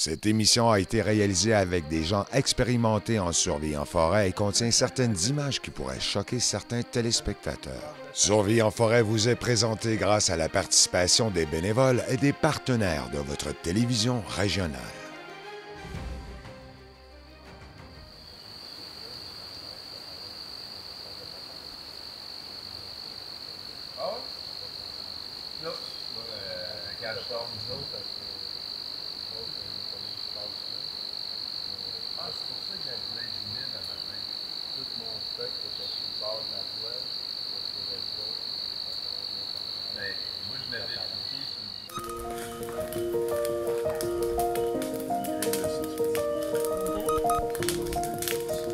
Cette émission a été réalisée avec des gens expérimentés en survie en forêt et contient certaines images qui pourraient choquer certains téléspectateurs. Survie en forêt vous est présenté grâce à la participation des bénévoles et des partenaires de votre télévision régionale.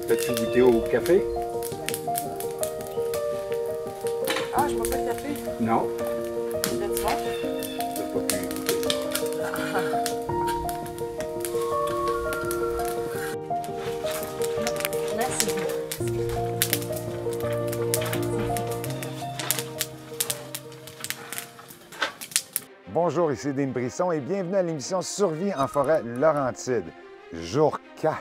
T'as-tu goûté au café? Ah, je bois pas de café. Non. T'as-tu bon? T'as pas pu goûter. Merci. Bonjour, ici Dean Brisson et bienvenue à l'émission Survie en forêt Laurentide. Jour 4.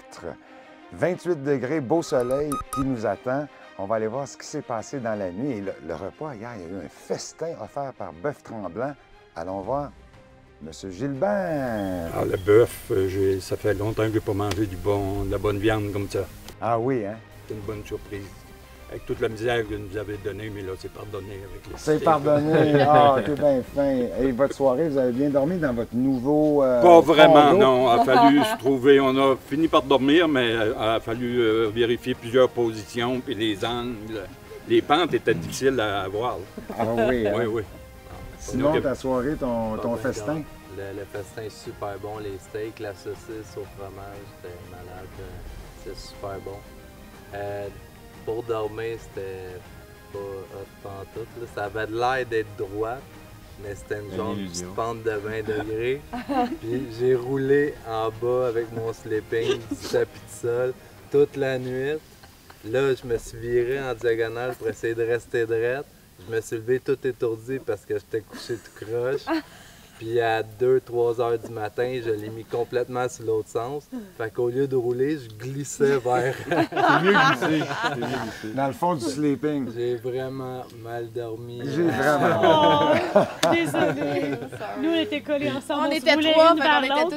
28 degrés, beau soleil qui nous attend. On va aller voir ce qui s'est passé dans la nuit. Et le repas, hier, il y a eu un festin offert par Bœuf Tremblant. Allons voir M. Gilbert. Ah, le bœuf, ça fait longtemps que je n'ai pas mangé de la bonne viande comme ça. Ah oui, hein? C'est une bonne surprise. Avec toute la misère que nous avez donnée, mais là, c'est pardonné avec les C'est steaks. pardonné. Ah, t'es bien fin. Et votre soirée, vous avez bien dormi dans votre nouveau Pas vraiment, condo? non. Il a fallu se trouver. On a fini par dormir, mais il a fallu vérifier plusieurs positions, puis les angles. Les pentes étaient difficiles à avoir. Ah oui, hein? Oui, oui. Sinon, ta soirée, ton festin? Le festin est super bon, les steaks, la saucisse au fromage, c'était malade, c'est super bon. Pour dormir, c'était pas hot pantoute, là. Ça avait l'air d'être droit, mais c'était une genre de petite pente de 20 degrés. Puis j'ai roulé en bas avec mon sleeping du tapis de sol toute la nuit. Là, je me suis viré en diagonale pour essayer de rester droite. Je me suis levé tout étourdi parce que j'étais couché tout croche. Puis à 2-3 heures du matin, je l'ai mis complètement sur l'autre sens. Fait qu'au lieu de rouler, je glissais vers... C'est mieux glissé. Dans le fond du sleeping. J'ai vraiment mal dormi. J'ai vraiment. Oh, désolée. Nous, on était collés ensemble. On se était roulait trois, une fait vers qu'on était l'autre.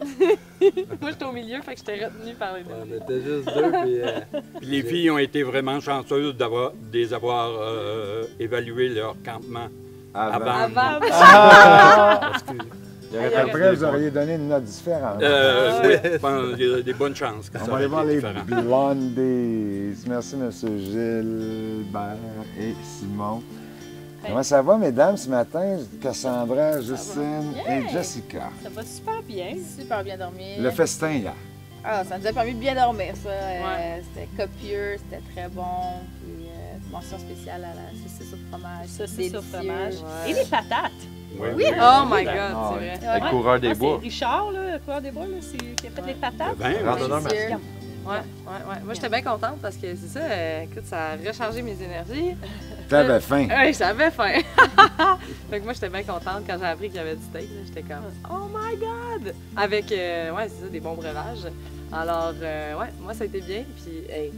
toutes. Moi, j'étais au milieu, fait que j'étais retenue par les deux. On était juste deux, puis... Puis les filles ont été vraiment chanceuses de les avoir évalué leur campement avant. Parce que, Après, vous auriez donné une note différente. oui, je pense qu'il y a des bonnes chances que On ça va aller aurait voir été les différent. Blondies. Merci, M. Gilbert et Simon. Comment ça va, mesdames, ce matin? Cassandra, Justine et Jessica. Ça va super bien. Super bien dormi. Le festin hier. Ah, ça nous a permis de bien dormir, ça. Ouais. C'était copieux, c'était très bon. Puis, mention spéciale à la saucisse au fromage. Saucisse délicieux. au fromage. Ouais. Et les patates. Oui, Oui, oui. oh my God, Ah, c'est ouais. vrai. Ouais. coureur des Ah, bois. C'est Richard, là, le coureur des bois, là, qui a fait les patates. Le vin, Randonneur oui. masqué. Ouais. Moi, j'étais bien contente parce que c'est ça, écoute, ça a rechargé mes énergies. T'avais faim. Oui, j'avais faim. Fait que moi, j'étais bien contente quand j'ai appris qu'il y avait du steak. là. J'étais comme, oh my God! Avec, ouais, c'est ça, des bons breuvages. Alors, ouais, moi, ça a été bien. Puis, hey,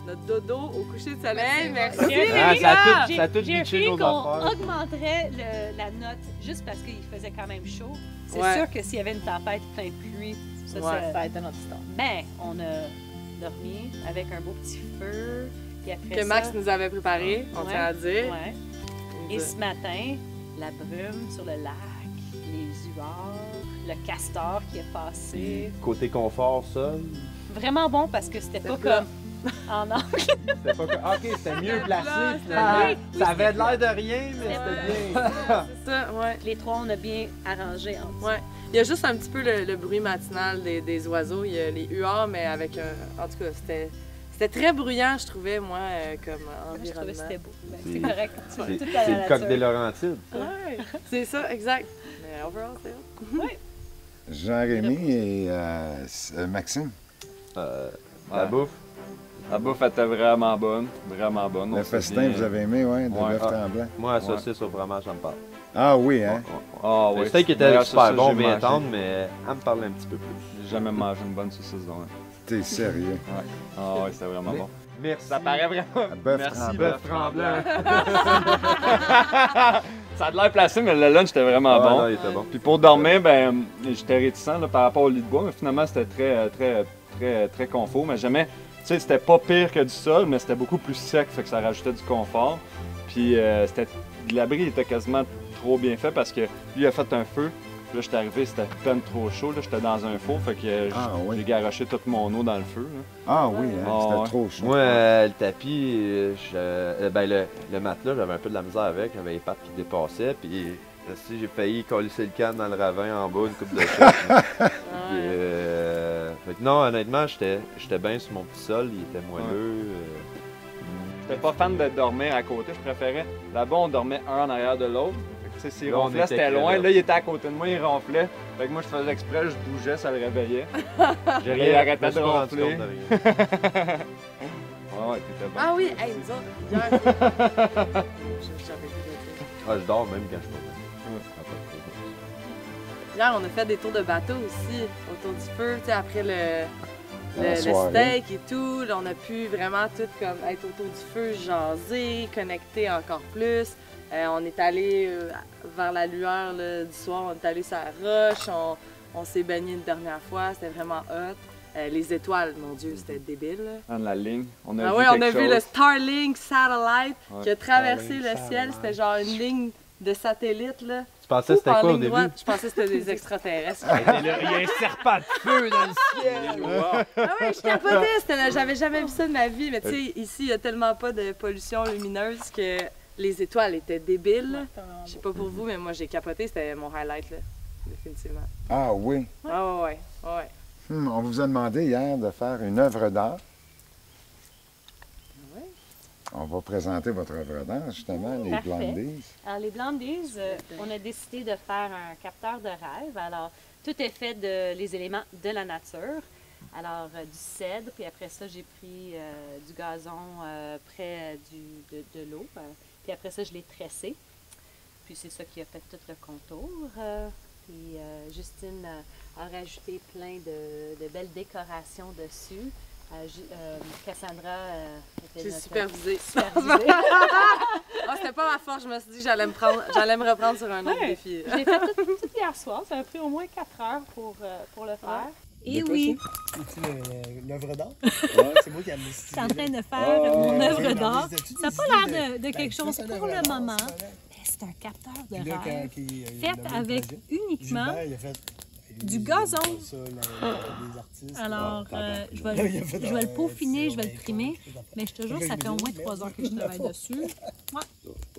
notre dodo au coucher de soleil, merci. Ah, les ça a gars! tout- ça a tout J'ai bitché appris nos qu'on affaires. augmenterait la note juste parce qu'il faisait quand même chaud. C'est Ouais. sûr que s'il y avait une tempête plein de pluie, ça, Ouais, ça a été notre histoire. Mais on a dormi avec un beau petit feu. Puis après Que Max ça, nous avait préparé, on Ouais. tient à dire. Ouais. Et ce matin, la brume sur le lac, les huards, le castor qui est passé. Côté confort, ça. Vraiment bon parce que c'était pas plat. comme en angle. C'était pas que. OK, c'était mieux placé plat, finalement. oui, Ça avait l'air de rien, mais C'était c'était bien. C'est ça, ouais. Les trois, on a bien arrangé entre Ouais. Il y a juste un petit peu le bruit matinal des oiseaux. Il y a les huards, mais avec un. En tout cas, c'était très bruyant, je trouvais, moi, comme Je trouvais que environnement. c'était beau. Ben, C'est- c'est correct. C'est Tout à la c'est le coq nature. des Laurentides. Ouais, c'est ça, exact. Mais overall, c'est hot. Jean-Rémy et Maxime. La bouffe. La bouffe était vraiment bonne, vraiment bonne. Le On s'est festin, bien- vous avez aimé, oui, de Ouais. bœuf Ah. tremblant. Moi, la saucisse au fromage, ça me parle. Ah oui, hein? Ah Le oui. steak était Meilleure super saucisse bon, que j'ai bien mangée. tendre, mais elle me parlait un petit peu plus. J'ai jamais mangé une bonne saucisse donc. T'es sérieux? Ah ouais, c'était vraiment bon. Merci. Ça paraît vraiment. Bœuf Merci, tremblant. bœuf tremblant. Ça a de l'air placé, mais le lunch était vraiment Ah, bon. non, il était bon. Puis pour dormir, ben, j'étais réticent là, par rapport au lit de bois, mais finalement c'était très confort. Mais jamais, tu sais, c'était pas pire que du sol, mais c'était beaucoup plus sec, fait que ça rajoutait du confort. Puis l'abri était quasiment trop bien fait parce que lui il a fait un feu. Puis là, j'étais arrivé, c'était à peine trop chaud. Là, j'étais dans un four, fait que j'ai garoché toute mon eau dans le feu. Là. Ah oui, hein? Ah, C'était ouais. trop chaud. Moi, le tapis, le matelas, j'avais un peu de la misère avec. J'avais les pattes qui dépassaient. Puis, si j'ai failli coller le canne dans le ravin en bas, une coupe de shot. Fait que non, honnêtement, j'étais bien sur mon petit sol. Il était moelleux. J'étais pas fan de dormir à côté, je préférais. Là-bas, on dormait un en arrière de l'autre. Tu sais, s'il Là, on ronflait, était c'était loin. crevés. Là, il était à côté de moi, il ronflait. Fait que moi, je faisais exprès, je bougeais, ça le réveillait. J'ai Il arrêtait de je me suis pas rendu ronfler. compte de rien. Ouais, t'étais bon. Ah oui, hey, nous autres, hier. J'avais vu le dire. Ah, je dors même quand je suis pas Hier, on a fait des tours de bateau aussi, autour du feu, tu sais, après le soirée. steak et tout. Là, on a pu vraiment tout comme être autour du feu, jaser, connecter encore plus. On est allé vers la lueur là, du soir, on est allé sur la roche, on s'est baigné une dernière fois, c'était vraiment hot. Les étoiles, mon Dieu, c'était débile. Là. Dans la ligne, on a Ah vu oui, on a quelque vu le chose. Starlink Satellite qui a traversé Starlink le ciel. Satellite. C'était genre une ligne de satellite. Là. Tu pensais que c'était En quoi au ligne début? droite. Je pensais que c'était des extraterrestres. Il y a un serpent de feu dans le ciel! Ah oui, je capotais, j'avais jamais vu ça de ma vie, mais tu sais, ici, il n'y a tellement pas de pollution lumineuse que les étoiles étaient débiles. Je sais pas pour vous, mais moi j'ai capoté, c'était mon highlight, là, définitivement. Ah oui. Ah ouais. On vous a demandé hier de faire une œuvre d'art. Oui. On va présenter votre œuvre d'art, justement, les Parfait. Blondies. Alors, les Blondies, on a décidé de faire un capteur de rêve. Alors, tout est fait les éléments de la nature. Alors, du cèdre, puis après ça, j'ai pris du gazon près de l'eau. Puis après ça, je l'ai tressé. Puis c'est ça qui a fait tout le contour. Puis Justine a rajouté plein de belles décorations dessus. Cassandra était J'ai notre supervisé. supervisée. Ah, c'était pas ma force, je me suis dit que j'allais me reprendre sur un autre Ouais. défi. Je l'ai fait tout hier soir. Ça a pris au moins 4 heures pour le faire. Et oui, C'est-tu l'œuvre d'art? C'est moi qui ai amené je suis en train de faire mon œuvre d'art. Ça n'a pas l'air de quelque chose c'est pour le moment, mais c'est un capteur de rêve fait avec uniquement du gazon. Les artistes. Alors, je vais le peaufiner, je vais le trimer, mais je te jure, ça fait au moins 3 heures que je travaille dessus. Ouais,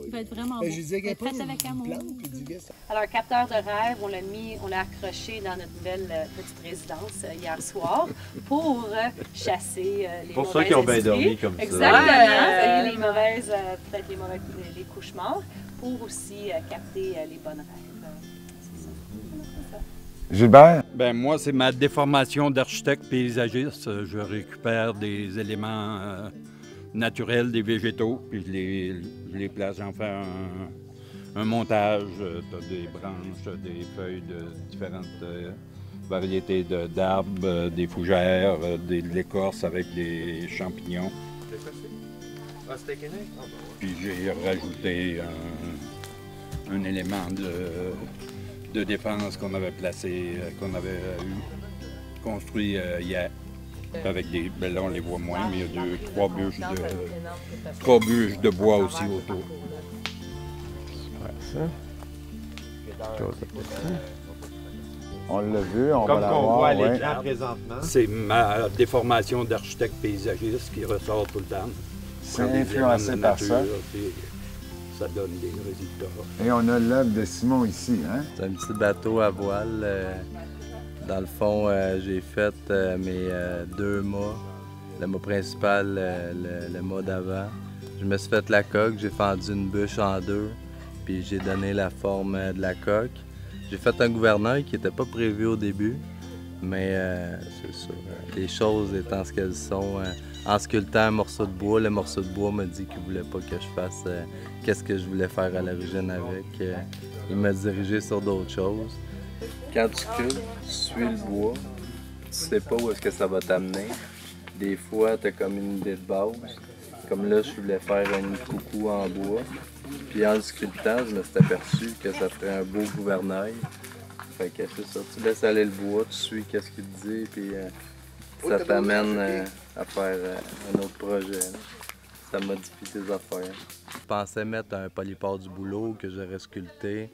il va être vraiment beau. Je disais Il va être qu'il prêt avec amour. y Alors, un capteur de rêve, on l'a accroché dans notre nouvelle petite résidence hier soir pour chasser les Pour mauvais ceux qui ont bien esprits. dormi comme ça. Exactement. Ouais. Et les mauvaises, peut-être les cauchemars, pour aussi capter les bonnes rêves. C'est ça. Gilbert? Ben moi, c'est ma déformation d'architecte paysagiste. Je récupère des éléments naturels, des végétaux, puis je les place, j'en fais un montage. T'as des branches, des feuilles de différentes variétés d'arbres, des fougères, de l'écorce avec des champignons. Puis j'ai rajouté un élément de défense qu'on avait placé, qu'on avait construit hier. Avec des. Ben là, on les voit moins, mais il y a trois bûches de bois aussi autour. On l'a vu, on Comme va qu'on l'avoir. voit à ouais. l'écran présentement. C'est ma déformation d'architecte paysagiste qui ressort tout le temps. C'est Prends des influencé éléments de par ça. nature, puis ça donne des résultats. Et on a l'œuvre de Simon ici, hein? C'est un petit bateau à voile. Dans le fond, j'ai fait mes 2 mâts. Le mât principal, le mât d'avant. Je me suis fait la coque, j'ai fendu une bûche en 2, puis j'ai donné la forme de la coque. J'ai fait un gouvernail qui n'était pas prévu au début. Mais c'est ça. Les choses étant ce qu'elles sont, en sculptant un morceau de bois, le morceau de bois m'a dit qu'il voulait pas que je fasse qu'est-ce que je voulais faire à l'origine avec. Il m'a dirigé sur d'autres choses. Quand tu sculptes, tu suis le bois, tu sais pas où est-ce que ça va t'amener. Des fois, tu as comme une idée de base. Comme là, je voulais faire un nid de coucou en bois. Puis en le sculptant, je me suis aperçu que ça ferait un beau gouvernail. Fait que c'est ça, tu laisses aller le bois, tu suis qu'est-ce qu'il te dit, puis ça t'amène à faire un autre projet. Là. Ça modifie tes affaires. Je pensais mettre un polypore du boulot que j'aurais sculpté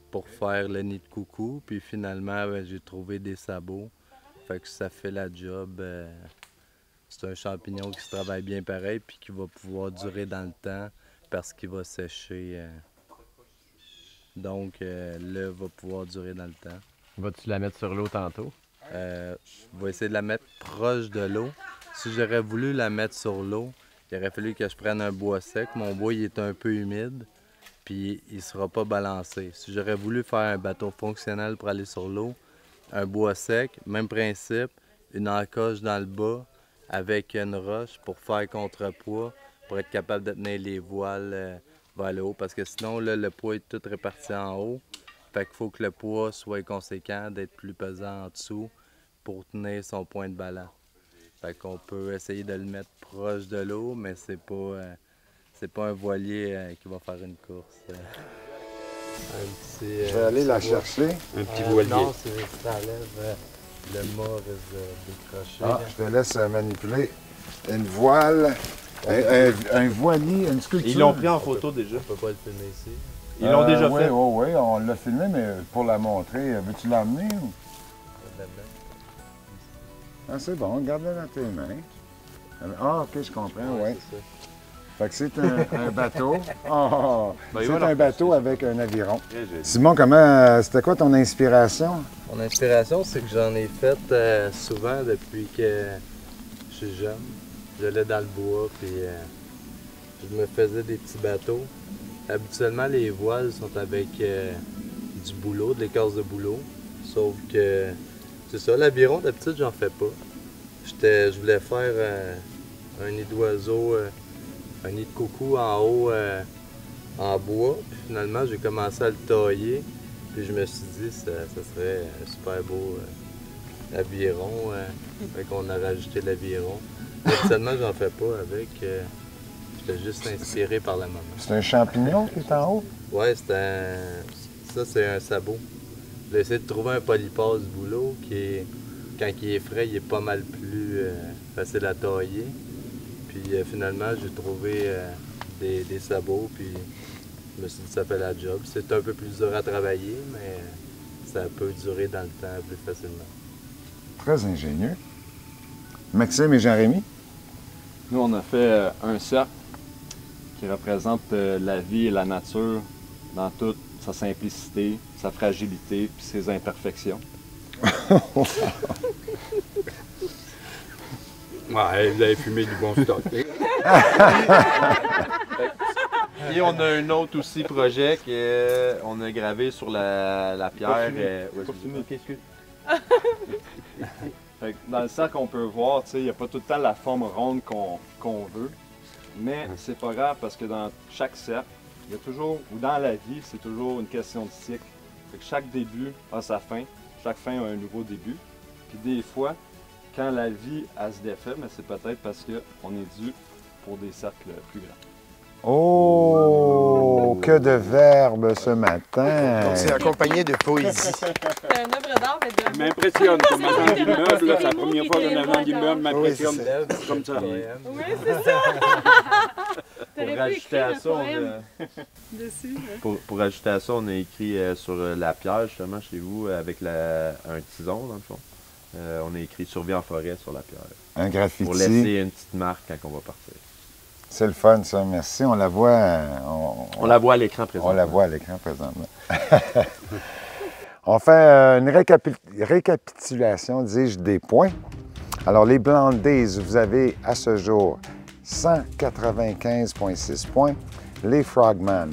pour faire le nid de coucou, puis finalement, j'ai trouvé des sabots. Fait que ça fait la job. C'est un champignon qui se travaille bien pareil, puis qui va pouvoir durer dans le temps parce qu'il va sécher. Donc, là, va pouvoir durer dans le temps. Vas-tu la mettre sur l'eau tantôt? Je vais essayer de la mettre proche de l'eau. Si j'aurais voulu la mettre sur l'eau, il aurait fallu que je prenne un bois sec. Mon bois, il est un peu humide, puis il ne sera pas balancé. Si j'aurais voulu faire un bateau fonctionnel pour aller sur l'eau, un bois sec, même principe, une encoche dans le bas avec une roche pour faire contrepoids, pour être capable de tenir les voiles vers le haut. Parce que sinon, là, le poids est tout réparti en haut. Fait qu'il faut que le poids soit conséquent, d'être plus pesant en dessous pour tenir son point de ballon. Fait qu'on peut essayer de le mettre proche de l'eau, mais c'est pas un voilier qui va faire une course. Je vais aller la chercher. Un petit voilier. Non, ça enlève le mât risque de décrocher. Ah, je te laisse manipuler une voile, un voilier, une sculpture. Ils l'ont pris en photo déjà. Je peux pas le filmer ici. Ils l'ont déjà oui, fait. Oui, oui, on l'a filmé, mais pour la montrer, veux-tu l'emmener ou? Ah, c'est bon, garde-la dans tes mains. Ah, ok, je comprends, oui. Fait que c'est un bateau. Oh, c'est un bateau avec un aviron. Simon, c'était quoi ton inspiration? Mon inspiration, c'est que j'en ai fait souvent depuis que je suis jeune. J'allais dans le bois, puis je me faisais des petits bateaux. Habituellement, les voiles sont avec du bouleau, de l'écorce de bouleau. Sauf que, c'est ça, l'aviron, d'habitude, j'en fais pas. Je voulais faire un nid d'oiseau, un nid de coucou en haut en bois. Puis finalement, j'ai commencé à le tailler. Puis je me suis dit que ça serait un super beau aviron. Fait qu'on a rajouté l'aviron. Habituellement, j'en fais pas avec. J'étais juste inspiré par la maman. C'est un champignon qui est en haut? Oui, ça, c'est un sabot. J'ai essayé de trouver un polypore du boulot qui, quand il est frais, il est pas mal plus facile à tailler. Puis finalement, j'ai trouvé des sabots, puis je me suis dit que ça fait la job. C'est un peu plus dur à travailler, mais ça peut durer dans le temps plus facilement. Très ingénieux. Maxime et Jean-Rémy? Nous, on a fait un cercle qui représente la vie et la nature dans toute sa simplicité, sa fragilité puis ses imperfections. Ouais, vous avez fumé du bon stock. Et on a un autre aussi projet qu'on a gravé sur la pierre. Fait que dans le cercle, on peut voir, il n'y a pas tout le temps la forme ronde qu'on veut. Mais c'est pas grave parce que dans chaque cercle, il y a toujours, ou dans la vie, c'est toujours une question de cycle. Fait que chaque début a sa fin, chaque fin a un nouveau début. Puis des fois, quand la vie elle se défait, mais c'est peut-être parce qu'on est dû pour des cercles plus grands. Oh, que de verbes ce matin! Donc, c'est accompagné de poésie. C'est un œuvre d'art, mais de... Ça m'impressionne comme agent d'immeuble. C'est la première fois qu'un agent d'immeuble m'impressionne comme ça. Oui, c'est ça! Pour rajouter à ça, Dessus. pour ajouter à ça, on a écrit sur la pierre, justement, chez vous, avec un tison, dans le fond. On a écrit « Survie en forêt » sur la pierre. Un graffiti. Pour laisser une petite marque quand on va partir. C'est le fun, ça. Merci. On la voit... On la voit à l'écran présentement. On la voit à l'écran présentement. On fait une récapitulation, dis-je, des points. Alors, les Blanc Days, vous avez à ce jour 195,6 points. Les Frogman,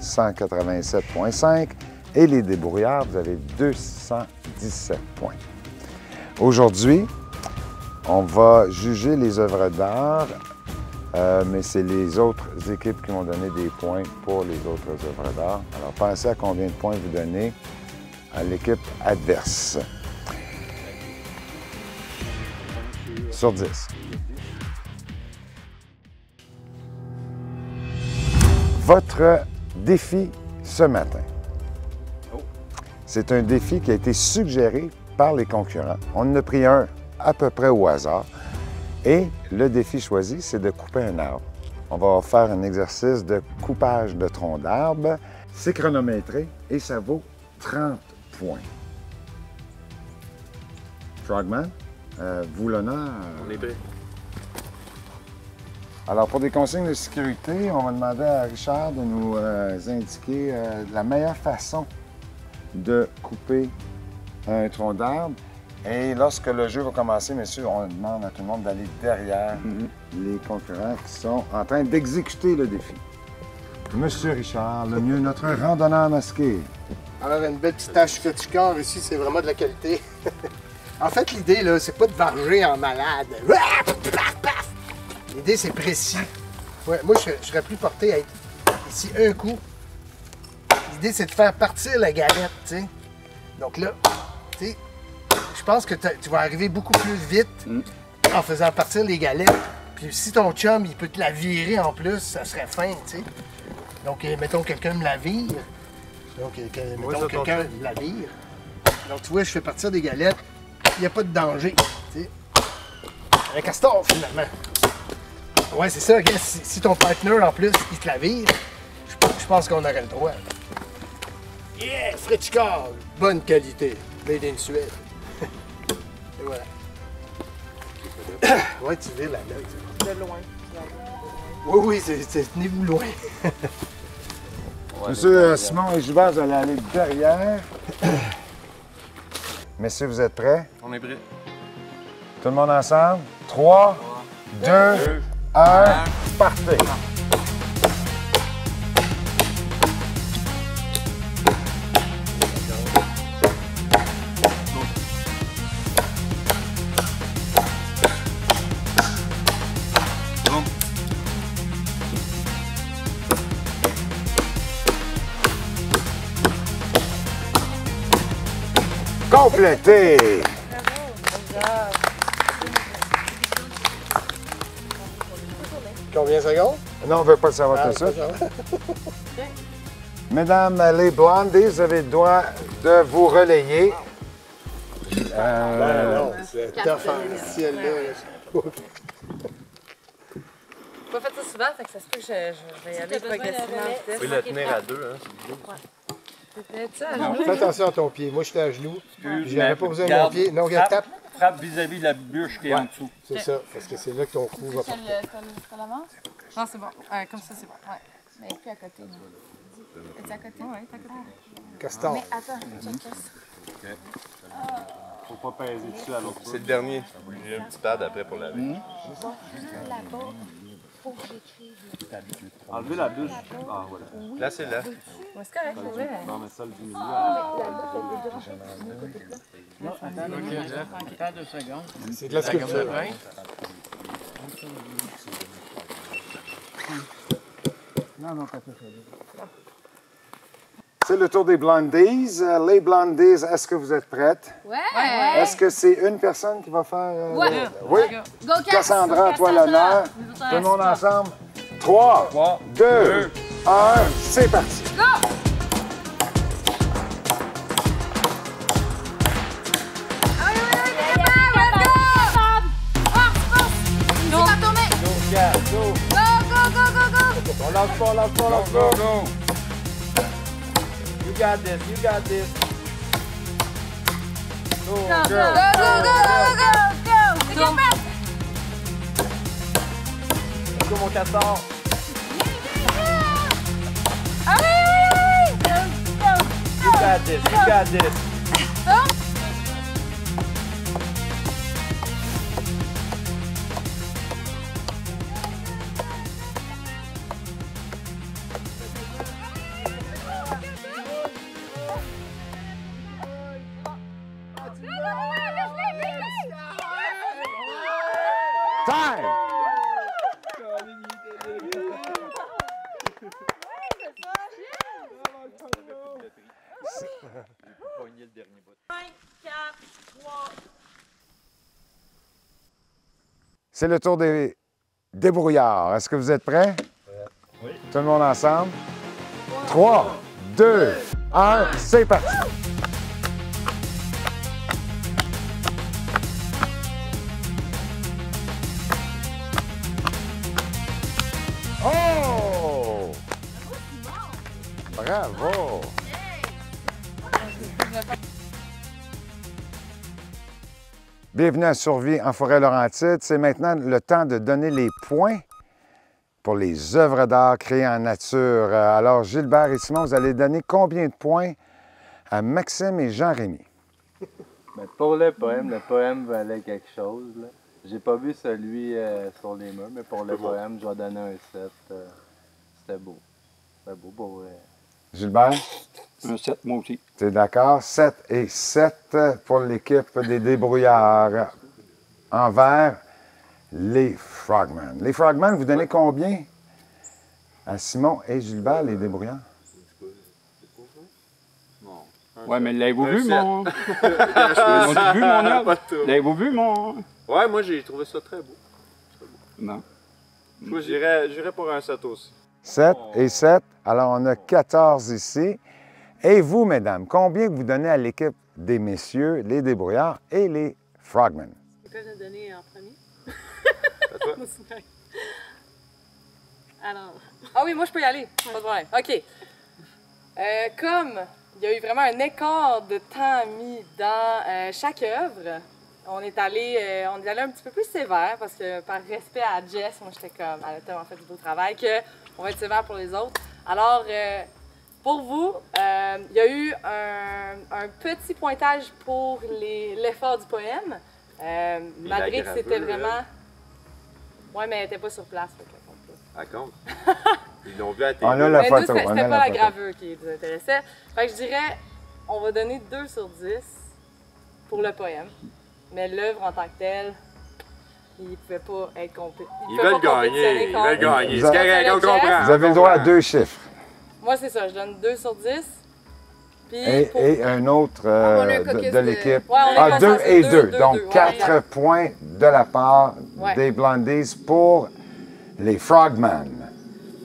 187,5. Et les Débrouillards, vous avez 217 points. Aujourd'hui, on va juger les œuvres d'art, mais c'est les autres équipes qui vont donner des points pour les autres œuvres d'art. Alors, pensez à combien de points vous donnez à l'équipe adverse. Sur 10. Votre défi ce matin. C'est un défi qui a été suggéré par les concurrents. On en a pris un à peu près au hasard. Et le défi choisi, c'est de couper un arbre. On va faire un exercice de coupage de tronc d'arbre. C'est chronométré et ça vaut 30 points. Frogman, vous l'honneur. On est prêt. Alors, pour des consignes de sécurité, on va demander à Richard de nous indiquer la meilleure façon de couper un tronc d'arbre. Et lorsque le jeu va commencer, messieurs, on demande à tout le monde d'aller derrière les concurrents qui sont en train d'exécuter le défi. Monsieur Richard, le mieux, notre randonneur masqué. Alors, une belle petite tache Fetchicor ici, c'est vraiment de la qualité. En fait, l'idée, là, c'est pas de varger en malade. L'idée, c'est précis. Ouais, moi, je serais plus porté à être ici un coup. L'idée, c'est de faire partir la galette, tu sais. Donc là, tu sais, je pense que tu vas arriver beaucoup plus vite en faisant partir les galettes. Puis si ton chum, il peut te la virer en plus, ça serait fin, tu sais. Donc, mettons, quelqu'un me la vire. Donc, mettons, quelqu'un me la vire. Donc, tu vois, je fais partir des galettes. Il n'y a pas de danger, tu sais. Un castor, finalement. Ouais, c'est ça. Regarde, si ton partner, en plus, il te la vire, je pense qu'on aurait le droit. Yeah! Fritchcar! Bonne qualité. Made in Suède. Et voilà. Ouais, tu vires la note. De loin. Oui, tenez-vous loin. Monsieur Simon et Gilbert, vous allez aller derrière. Messieurs, vous êtes prêts? On est prêt. Tout le monde ensemble? 3, 2, 1, partez! Complété! Combien de secondes? Non, on ne veut pas le savoir tout ça. Mesdames les Blondies, vous avez le droit de vous relayer. Non, c'est tough en ciel-là. Pas fait ça souvent, fait que ça se peut que je vais y aller progressivement en vitesse. Oui, le tenir à deux, hein. Fais attention à ton pied. Moi, j'étais à genoux. J'avais pas besoin de mon pied. Non, regarde, tape. Frappe vis-à-vis de la bûche qui est en dessous. C'est ça, parce que c'est là que ton cou va partir. Non, c'est bon. Comme ça, c'est bon. Ouais. Mais plus à côté. Es-tu à côté? Oui, t'es à côté. Castor. Mais attends, check ça. Faut pas peser dessus à l'autre. C'est le dernier. J'ai un petit pad après pour laver. Là-bas, faut que j'écrive. Enlevez la bûche. Ah, voilà. Placez-la. Ouais, c'est correct, pour vrai. Non, mais ça, le diminuer. Non, attends 2 secondes. C'est de la sculpture. Non, pas ça. C'est le tour des Blondies. Les Blondies, est-ce que vous êtes prêtes? Ouais! Est-ce que c'est une personne qui va faire... Ouais. Oui. Go, Cassandra, à toi l'honneur. Tout le monde ensemble. 3, 2, 1, c'est parti. Go! On lance pas, on lance pas, on lance pas. You got this, you got this. Go, Go, girl. go! Let's go, mon castor. You got this, you got this. Time! Pogner le dernier bout. 5, 4, 3. C'est le tour des débrouillards. Est-ce que vous êtes prêts? Oui. Tout le monde ensemble? 3, 2, 1, c'est parti! Oh! Bravo! Bienvenue à Survie en Forêt-Laurentide. C'est maintenant le temps de donner les points pour les œuvres d'art créées en nature. Alors, Gilbert et Simon, vous allez donner combien de points à Maxime et Jean-Rémy? Ben, pour le poème valait quelque chose. Là. J'ai pas vu celui sur les murs, mais pour le poème, je vais donner un 7. C'était beau. C'était beau pour vrai. Gilbert? Un 7, moi aussi. Tu es d'accord? 7 et 7 pour l'équipe des débrouillards envers les Frogmen. Les Frogmen, vous donnez combien à Simon et Gilbert, les débrouillards? Ouais, mais l'avez-vous vu, mon... L'avez-vous vu, mon œuvre? L'avez-vous vu, mon... Ouais, moi, j'ai trouvé ça très beau. Non. Moi, j'irais pour un 7 aussi. 7 et 7. Alors, on a 14 ici. Et vous, mesdames, combien vous donnez à l'équipe des messieurs, les débrouillards et les Frogmen? Ils peuvent nous donner en premier. À toi. Alors. Ah oui, moi, je peux y aller. Pas de problème. OK. Comme il y a eu vraiment un écart de temps mis dans chaque œuvre, on est allé un petit peu plus sévère parce que par respect à Jess, moi, j'étais comme, elle a tellement fait du beau travail qu'on va être sévère pour les autres. Alors, pour vous, il y a eu un petit pointage pour l'effort du poème, malgré que c'était vraiment... Oui, mais elle n'était pas sur place. À compte. Ils l'ont vu à la télé. On a la Mais photo. nous, c'était pas la gravure qui nous intéressait. Fait que je dirais, on va donner 2 sur 10 pour le poème. Mais l'œuvre en tant que telle, il ne pouvait pas être Ils veulent gagner. Ils veulent gagner. C'est correct, on comprend. Vous avez le droit à 2 chiffres. Moi, c'est ça. Je donne 2 sur 10. Puis Et un autre de l'équipe. Ouais, on est 2 et 2. deux, Donc, deux, 4 points de la part des Blondies pour les Frogmen.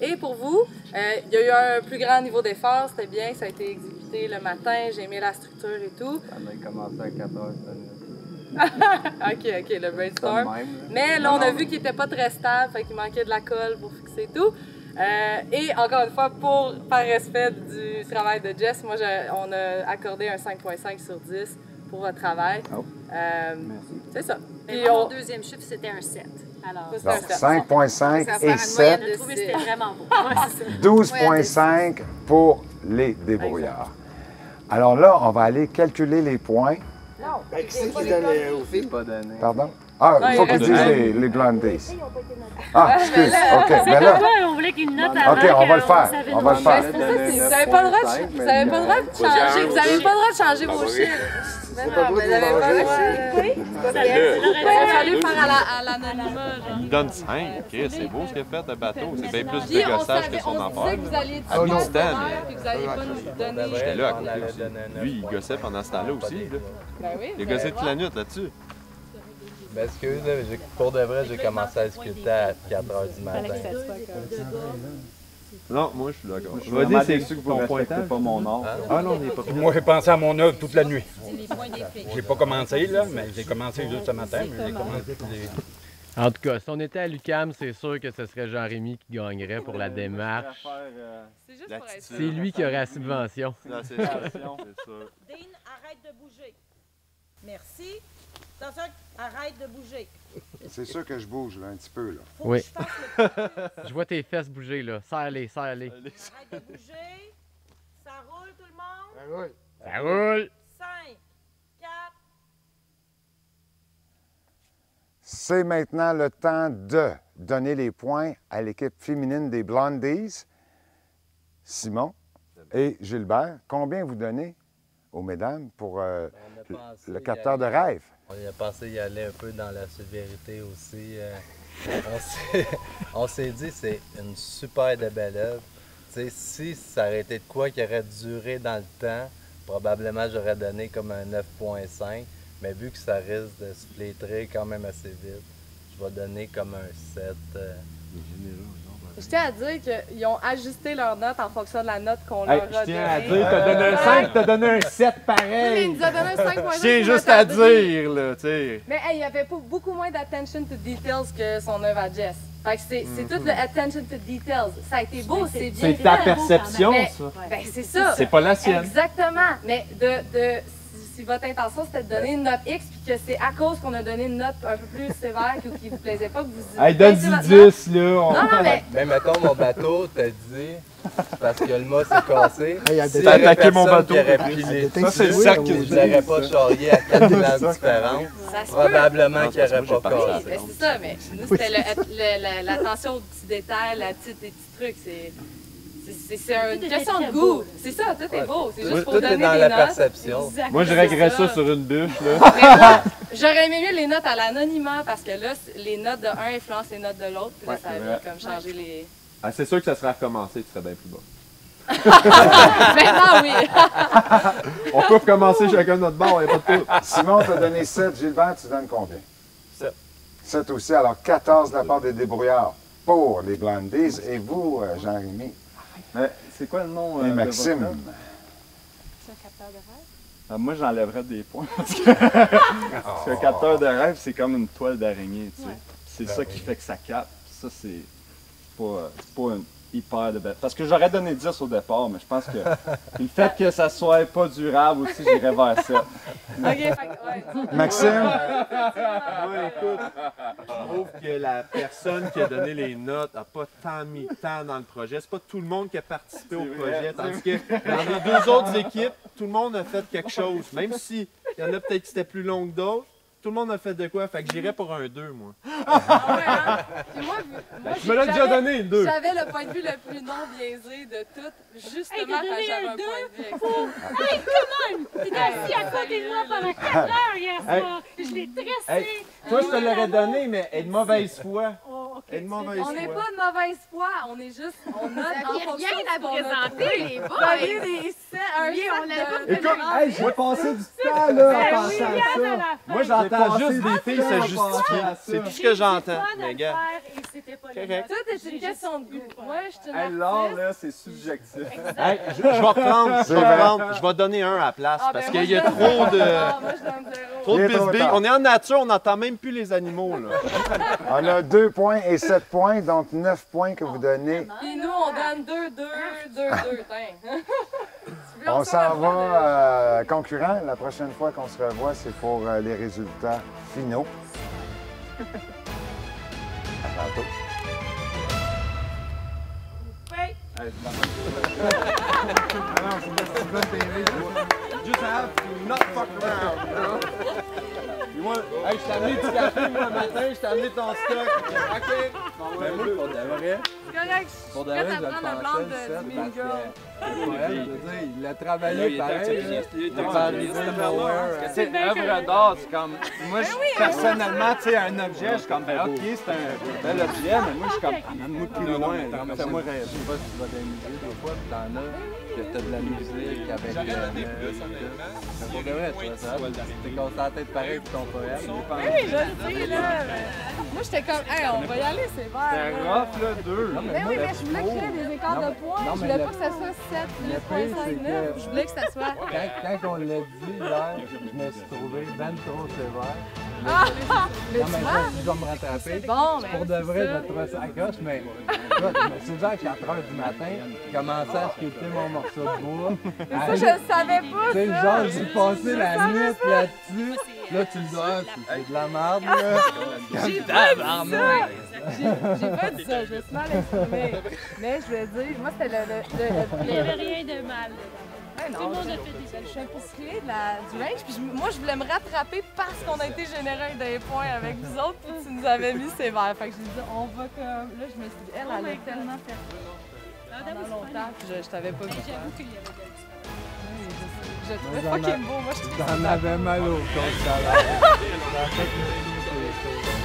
Et pour vous, il y a eu un plus grand niveau d'effort. C'était bien. Ça a été exécuté le matin. J'ai aimé la structure et tout. Ça a commencé à 4 heures. OK, le brainstorm. Mais là, on a vu qu'il n'était pas très stable, fait qu'il manquait de la colle pour fixer tout. Et encore une fois, par respect du travail de Jess, moi, on a accordé un 5.5 sur 10 pour votre travail. C'est ça. Et mon deuxième chiffre, c'était un 7. Alors, Donc, 5.5 et 7. j'ai trouvé que c'était vraiment beau. 12.5 pour les débrouillards. Alors là, on va aller calculer les points. Non, c'est qui donne aux filles? Pas donné. Pardon? Ah, il faut qu'ils disent les Blondies. Ah, excuse. OK, mais là... On voulait qu'il note avant. OK, on va le faire. On va le faire. Vous n'avez pas le droit de changer. Vous n'avez pas le droit de changer vos chiffres. Mais non, mais vous n'avez pas le droit. Il a fallu faire à l'anonymat. Il donne 5. C'est beau ce qu'il a fait, le bateau. C'est bien plus Puis de on gossage que son disait affaire. que vous alliez Ah, dire non. puis que vous n'alliez pas nous donner. J'étais là à côté aussi. Lui, il gossait pendant ce temps-là aussi. Là. Ben oui, Il a gossé toute la nuit là-dessus. Ben, excuse, là, pour de vrai, j'ai commencé à sculpter à 4 h du matin. Non, moi, je suis d'accord. Je vais dire, c'est que ton pointage, pas mon art. Ah non, on n'est pas Moi, j'ai pensé à mon œuvre toute la nuit. J'ai pas commencé, là, mais j'ai commencé juste ce matin, mais j'ai commencé En tout cas, si on était à l'UQAM, c'est sûr que ce serait Jean-Rémy qui gagnerait pour la démarche. C'est juste pour être C'est lui qui aurait la subvention. Non, c'est sûr, c'est sûr. Dean, arrête de bouger. Merci. Attention, arrête de bouger. C'est sûr que je bouge là, un petit peu. Là. Oui. Je vois tes fesses bouger, là. Serre-les, serre-les. Arrête de bouger. Ça roule, tout le monde? Ça roule! 5, 4. C'est maintenant le temps de donner les points à l'équipe féminine des Blondies. Simon et Gilbert, combien vous donnez aux mesdames pour le capteur de rêve? On a pensé y aller un peu dans la sévérité aussi. On s'est dit c'est une super de belle œuvre. T'sais, si ça aurait été de quoi qui aurait duré dans le temps, probablement j'aurais donné comme un 9.5. Mais vu que ça risque de se flétrer quand même assez vite, je vais donner comme un 7. Je tiens à dire qu'ils ont ajusté leur note en fonction de la note qu'on leur a donnée. Je tiens à dire, t'as donné un 5, t'as donné un 7 pareil. Mais il nous a donné un 5.5. Je tiens juste à dire, là, tu sais. Mais hey, il y avait beaucoup moins d'attention to details que son œuvre à Jess. Fait que c'est tout le attention to details. Ça a été beau, c'est bien. C'est ta perception, ça. Ben, c'est ça. C'est pas la sienne. Exactement. Mais si votre intention c'était de donner une note X, puis que c'est à cause qu'on a donné une note un peu plus sévère ou qui vous plaisait pas que vous Hey, donne du 10, là. Non, mais... Mais mettons, mon bateau, t'as dit, parce que le mât s'est cassé. Si t'as attaqué mon bateau. Ça, c'est le cercle que vous n'aurez pas charrié à 4 places différentes. Probablement qu'il n'aurait pas cassé. Oui, c'est ça, mais nous, c'était l'attention aux petits détails, les petits trucs. C'est une question de goût. C'est ça, tout est beau. C'est juste pour donner des notes. Tout est dans la perception. Moi, je réglerais ça sur une bûche, là. J'aurais aimé mieux les notes à l'anonymat parce que là, les notes de un influencent les notes de l'autre. Puis là, ça vient comme changer les... Ah, c'est sûr que ça serait recommencé, tu serais bien plus bas. Maintenant, oui. On peut recommencer chacun notre bord, il n'y a pas de tout. Simon t'a donné 7. Gilbert, tu donnes combien? 7. 7 aussi. Alors 14 de la part des débrouillards pour les Blondies. Et vous, Jean-Rémy? C'est quoi le nom? Et Maxime? C'est un capteur de rêve? Moi, j'enlèverais des points. Parce qu'un capteur de rêve, c'est comme une toile d'araignée, tu sais. C'est ça qui fait que ça capte. Ça, c'est pas une hyper de belle. Parce que j'aurais donné 10 au départ, mais je pense que le fait que ça soit pas durable aussi, j'irais vers 7. Maxime? Moi, écoute, je trouve que la personne qui a donné les notes n'a pas tant mis de temps dans le projet. C'est pas tout le monde qui a participé au projet. Tandis que dans les deux autres équipes, tout le monde a fait quelque chose. Même s'il y en a peut-être qui étaient plus longs que d'autres, tout le monde a fait de quoi? Fait que j'irais pour un 2, moi. Ah ouais, hein? Puis moi, Je me l'ai déjà donné, une 2. J'avais le point de vue le plus non biaisé de tout, justement quand j'avais un point de vue extrême. Hey, come on! T'étais assis à côté de moi pendant 4 heures hier soir. Je l'ai tressé. Toi, je te l'aurais donné, mais elle est de mauvaise foi. Elle est de mauvaise foi. On n'est pas de mauvaise foi, on est juste... On a en fonction rien à de ce qu'on a présenter, trouvé. les boys. Vous avez des un on l'a Écoute, hey, j'ai passé du temps, là, en pensant à ça. Moi, j'entends juste des filles se justifier. C'est tout ce que j'entends, les gars. Tout est une question de goût. Moi, je suis une Hey, l'art, là, c'est subjectif. Hey, je vais reprendre, je vais donner 1 à la place, parce qu'il y a trop de... Trop de bisbilles. On est en nature, on n'entend même plus les animaux, là. On a 2 points et 7 points, donc 9 points que vous donnez. Puis nous, on donne 2, 2, 2, 2. On s'en va concurrent. La prochaine fois qu'on se revoit, c'est pour les résultats finaux. À tantôt. Just have to not fuck around, you know? Hey, je t'ai amené du café, moi, le matin, je t'ai amené ton stock. OK? Ben, moi, pour de vrai. C'est correct, je suis prête à prendre le blanc de Mean Girl. Il a travaillé pareil. C'est une œuvre d'art, c'est comme... Moi, personnellement, tu sais, un objet, je suis comme, ben, OK, c'est un bel objet, mais moi, je suis comme, amène-moi plus loin. Fais-moi rêver. Je sais pas si tu vas dans les musées, des fois, puis t'en as, que t'as de la musique avec... J'aurais donné plus, honnêtement. Mais pour de vrai, tu vois ça, t'es cassé la tête pareil pour ton poème. Oui, je le sais, là. Moi, j'étais comme, hey, on va y aller, c'est vert. C'est rough, là, 2. Mais oui, mais je voulais qu'il y ait des écarts de points. Je voulais pas que ça soit 7, 8.5, 9. Je voulais que ça soit... Quand on l'a dit hier, je me suis trouvé ben trop sévère. Mais tu vois, je vais me rattraper. c'est bon, mais pour de vrai, je vais trouver ça à gauche, mais écoute, je me souviens à 4 h du matin, commençais à sculpter mon morceau de bois. Mais ça, je le savais pas, Tu sais, ça. genre, j'ai passé la nuit là-dessus. Là, tu le dois, c'est de la merde, là. J'ai pas dit ça. J'ai pas dit ça, je me suis mal exprimée. Mais je veux dire, moi, c'était Il n'y avait rien de mal. Ouais, non, Tout le monde a fait des choses. je suis un peu clé du range, puis moi, je voulais me rattraper parce qu'on a été généreux des points avec vous autres, puis tu nous avais mis sévère. Fait que j'ai dit, on va comme... Là, je me suis dit, elle a tellement fait pendant longtemps, puis je t'avais pas vu. J'avoue qu'il y avait de la différence. Je le trouvais fucking beau. Moi, je trouvais ça. J'en avais mal au corps tout à l'heure. Ça a fait le